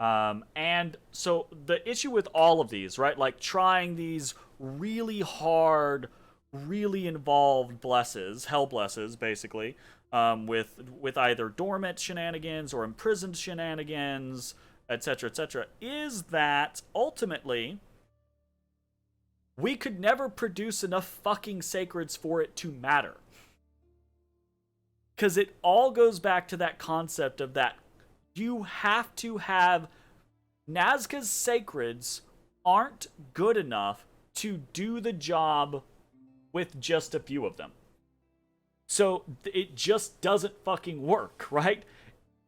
And so the issue with all of these, right, like trying these really hard, really involved blesses, hell blesses, basically, with either dormant shenanigans or imprisoned shenanigans, etc., is that ultimately we could never produce enough fucking sacreds for it to matter. Because it all goes back to that concept of that you have to have Nazca's sacreds aren't good enough to do the job with just a few of them. So it just doesn't fucking work, right?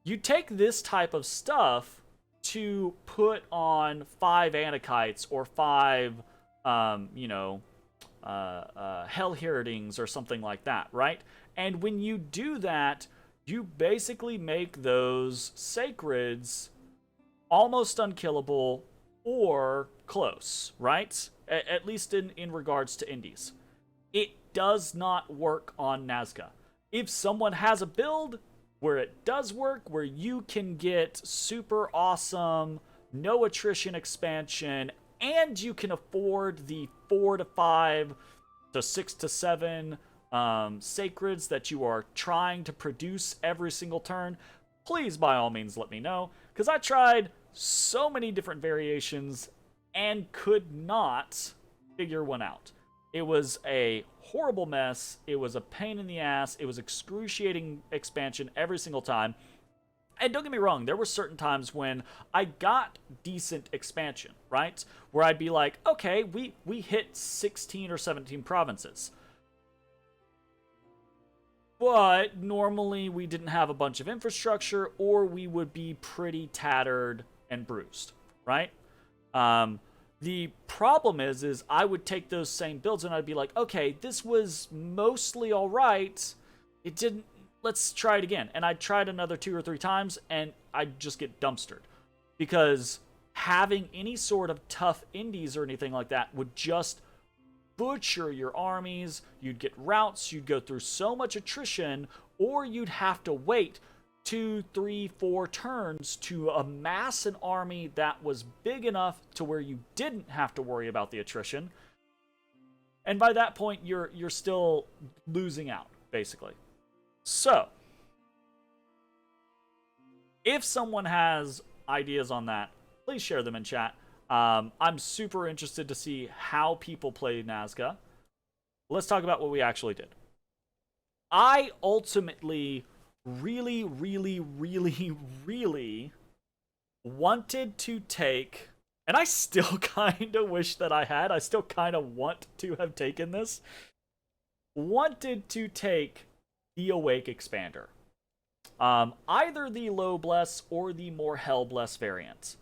You take this type of stuff to put on 5 Anakites or 5, Hell Heritings or something like that, right? And when you do that, you basically make those sacreds almost unkillable or close, right? At least in regards to indies. It does not work on Nazca. If someone has a build where it does work, where you can get super awesome, no attrition expansion, and you can afford the 4 to 5 to 6 to 7 sacreds that you are trying to produce every single turn, please by all means let me know, because I tried so many different variations and could not figure one out. It was a horrible mess. It was a pain in the ass. It was excruciating expansion every single time. And don't get me wrong, there were certain times when I got decent expansion, right? Where I'd be like, okay, we hit 16 or 17 provinces. But normally we didn't have a bunch of infrastructure, or we would be pretty tattered and bruised, right? The problem is I would take those same builds and I'd be like, okay, this was mostly all right. It didn't, let's try it again. And I'd try it another 2 or 3 times and I'd just get dumpstered. Because having any sort of tough indies or anything like that would just butcher your armies. You'd get routes, you'd go through so much attrition, or you'd have to wait 2, 3, 4 turns to amass an army that was big enough to where you didn't have to worry about the attrition. And by that point, you're still losing out, basically. So, if someone has ideas on that, please share them in chat. I'm super interested to see how people play Nazca. Let's talk about what we actually did. I ultimately really wanted to take, and I still kind of wish that I still kind of want to have taken this, wanted to take the Awake Expander. Either the Low Bless or the more Hell Bless variant.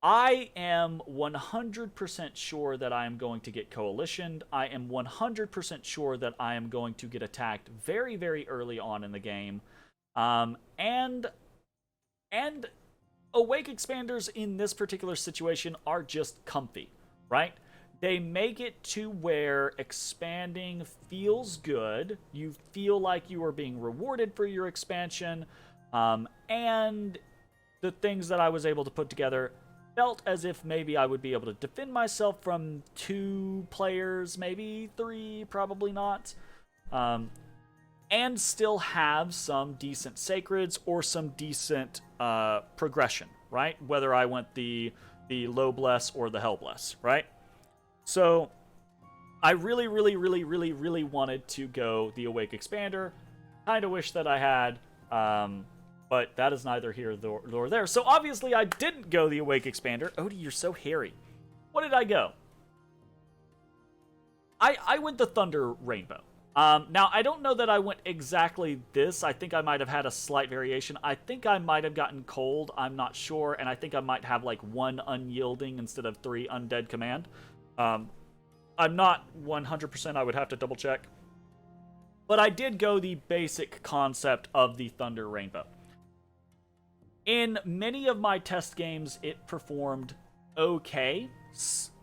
I am 100% sure that I am going to get coalitioned. I am 100% sure that I am going to get attacked very, very early on in the game. And Awake Expanders in this particular situation are just comfy, right? They make it to where expanding feels good. You feel like you are being rewarded for your expansion. And the things that I was able to put together felt as if maybe I would be able to defend myself from 2 players, maybe 3, probably not. And still have some decent sacreds or some decent progression, right? Whether I went the Low Bless or the Hell Bless, right? So I really wanted to go the Awake Expander. Kind of wish that I had, but that is neither here nor there. So obviously I didn't go the Awake Expander. Odie, you're so hairy. What did I go? I went the Thunder Rainbow. Now, I don't know that I went exactly this. I think I might have had a slight variation. I think I might have gotten cold. I'm not sure. And I think I might have like 1 unyielding instead of 3 undead command. I'm not 100%. I would have to double check. But I did go the basic concept of the Thunder Rainbow. In many of my test games, it performed okay.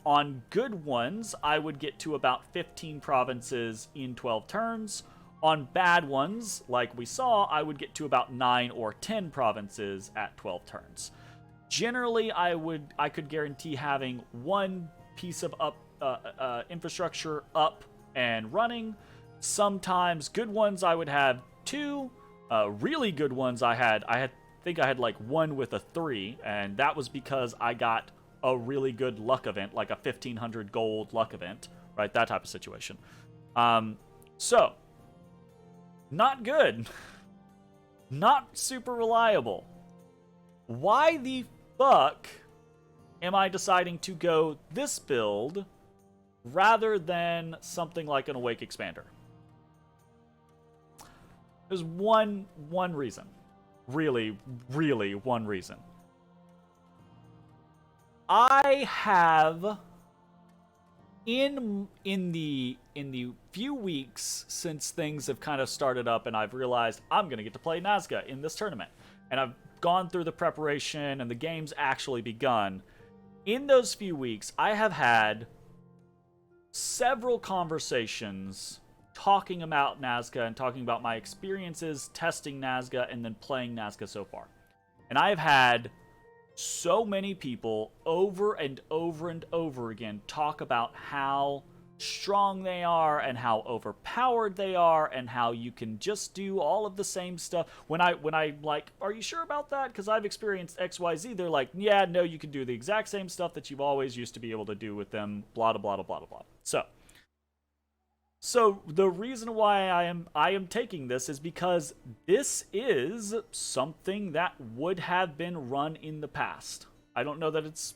On good ones, I would get to about 15 provinces in 12 turns. On bad ones, like we saw, I would get to about 9 or 10 provinces at 12 turns. Generally, I could guarantee having 1 piece of infrastructure up and running. Sometimes good ones I would have 2. Really good ones I think I had like 1 with a 3, and that was because I got a really good luck event, like a 1500 gold luck event, right? That type of situation. So, not good. not super reliable. Why the fuck am I deciding to go this build rather than something like an Awake Expander? There's one reason. Really, really one reason. I have in the few weeks since things have kind of started up and I've realized I'm going to get to play Nazca in this tournament, and I've gone through the preparation and the game's actually begun. In those few weeks, I have had several conversations talking about Nazca and talking about my experiences testing Nazca and then playing Nazca so far. And I've had so many people over and over and over again talk about how strong they are and how overpowered they are and how you can just do all of the same stuff. When I like, are you sure about that? Because I've experienced XYZ. They're like, yeah, no, you can do the exact same stuff that you've always used to be able to do with them, blah, blah, blah, blah, blah, blah. So the reason why I am taking this is because this is something that would have been run in the past. I don't know that it's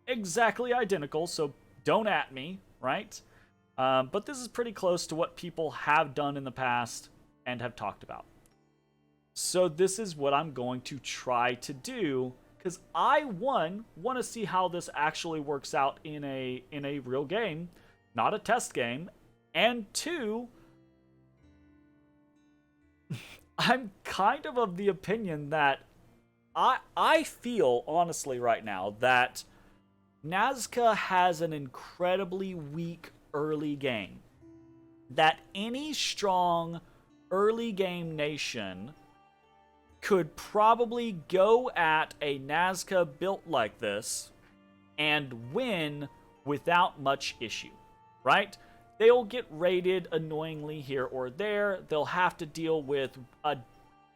exactly identical, so don't at me, right? But this is pretty close to what people have done in the past and have talked about. So this is what I'm going to try to do, because I, one, want to see how this actually works out in a real game, not a test game. And two, I'm kind of the opinion that I feel, honestly, right now, that Nazca has an incredibly weak early game. That any strong early game nation could probably go at a Nazca built like this and win without much issue, right? They'll get raided annoyingly here or there. They'll have to deal with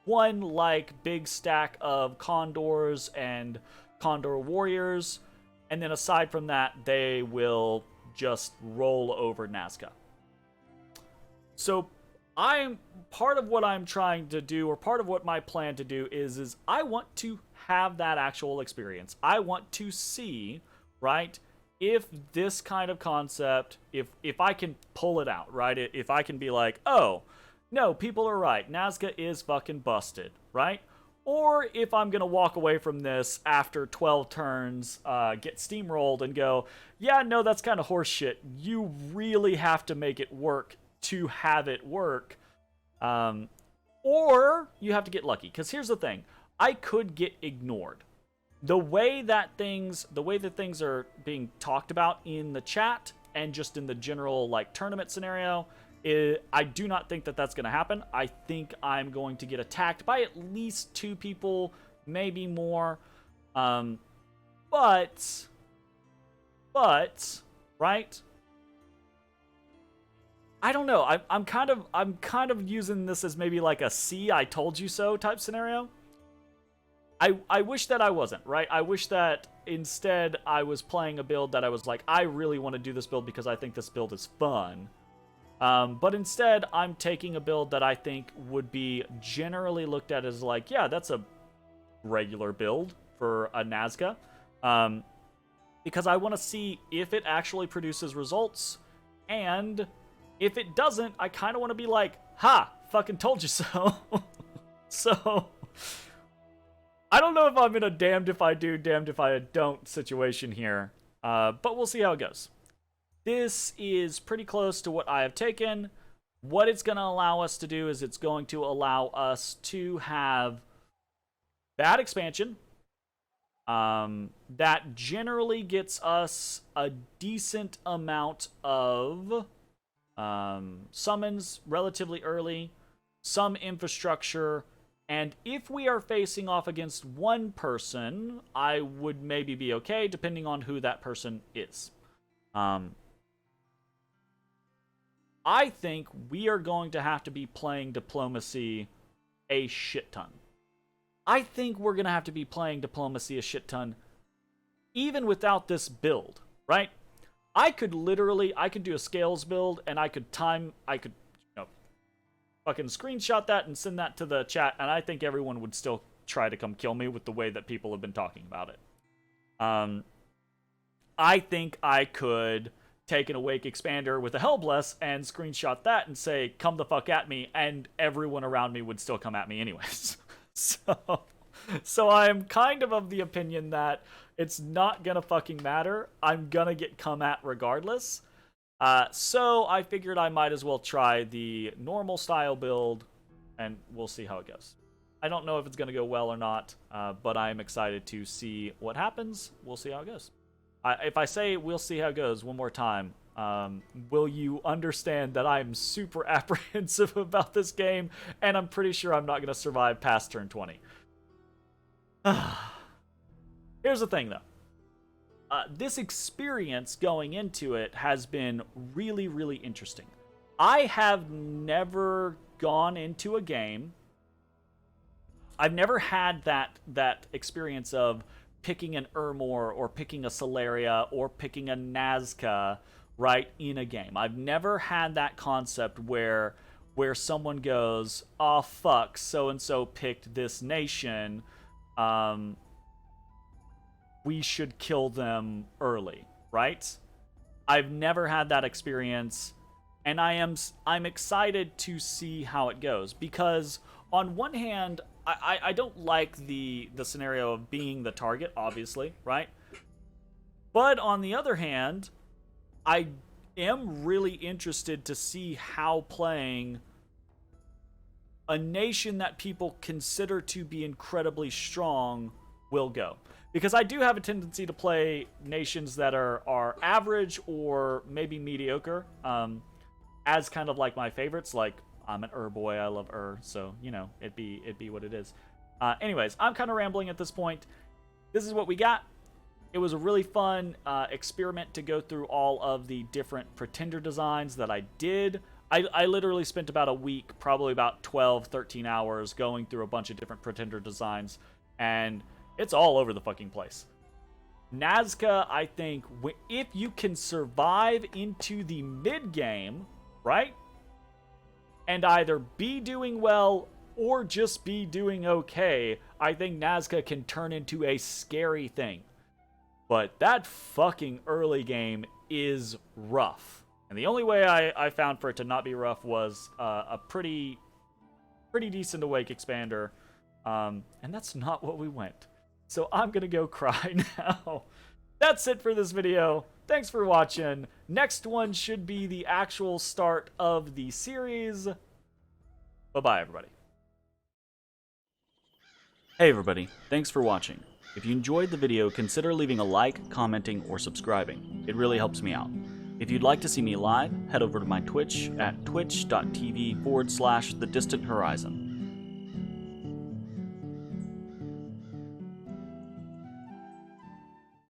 one like big stack of Condors and Condor Warriors. And then aside from that, they will just roll over Nazca. So part of what I'm trying to do, or part of what my plan to do is I want to have that actual experience. I want to see, right, if this kind of concept, if I can pull it out, right? If I can be like, oh, no, people are right. Nazca is fucking busted, right? Or if I'm going to walk away from this after 12 turns, get steamrolled and go, yeah, no, that's kind of horseshit. You really have to make it work to have it work. Or you have to get lucky. Because here's the thing. I could get ignored. The way that things are being talked about in the chat and just in the general like tournament scenario, I do not think that that's going to happen. I think I'm going to get attacked by at least 2 people, maybe more. But right? I don't know. I'm kind of using this as maybe like a see I told you so type scenario. I wish that I wasn't, right? I wish that instead I was playing a build that I was like, I really want to do this build because I think this build is fun. But instead, I'm taking a build that I think would be generally looked at as like, yeah, that's a regular build for a Nazca. Because I want to see if it actually produces results. And if it doesn't, I kind of want to be like, ha, fucking told you so. So I don't know if I'm in a damned if I do, damned if I don't situation here. But we'll see how it goes. This is pretty close to what I have taken. What it's going to allow us to do is it's going to allow us to have bad expansion. That generally gets us a decent amount of summons relatively early, some infrastructure, and if we are facing off against one person, I would maybe be okay, depending on who that person is. I think we are going to have to be playing diplomacy a shit ton. I think we're going to have to be playing diplomacy a shit ton, even without this build, right? I could do a scales build, and I could fucking screenshot that and send that to the chat, and I think everyone would still try to come kill me with the way that people have been talking about it. I think I could take an Awake Expander with a Hellbless and screenshot that and say, come the fuck at me, and everyone around me would still come at me anyways. So I'm kind of the opinion that it's not gonna fucking matter. I'm gonna get come at regardless. So I figured I might as well try the normal style build, and we'll see how it goes. I don't know if it's gonna go well or not, but I'm excited to see what happens. We'll see how it goes. If I say we'll see how it goes one more time, will you understand that I'm super apprehensive about this game, and I'm pretty sure I'm not going to survive past turn 20. Here's the thing, though. This experience going into it has been really, really interesting. I have never gone into a game. I've never had that experience of picking an Urmor or picking a Solaria or picking a Nazca, right, in a game. I've never had that concept where someone goes, oh fuck, so-and-so picked this nation, we should kill them early, right? I've never had that experience, and I'm excited to see how it goes, because on one hand, I don't like the scenario of being the target, obviously, right? But on the other hand, I am really interested to see how playing a nation that people consider to be incredibly strong will go. Because I do have a tendency to play nations that are average or maybe mediocre, as kind of like my favorites. Like, I'm an boy, I love so, you know, it'd be what it is. Anyways, I'm kind of rambling at this point. This is what we got. It was a really fun experiment to go through all of the different pretender designs that I did. I literally spent about a week, probably about 12, 13 hours going through a bunch of different pretender designs, and it's all over the fucking place. Nazca, I think, if you can survive into the mid-game, right? And either be doing well or just be doing okay, I think Nazca can turn into a scary thing. But that fucking early game is rough. And the only way I found for it to not be rough was a pretty decent Awake Expander. And that's not what we went. So I'm gonna go cry now. That's it for this video. Thanks for watching. Next one should be the actual start of the series. Bye-bye, everybody. Hey, everybody. Thanks for watching. If you enjoyed the video, consider leaving a like, commenting, or subscribing. It really helps me out. If you'd like to see me live, head over to my Twitch at twitch.tv/thedistanthorizon.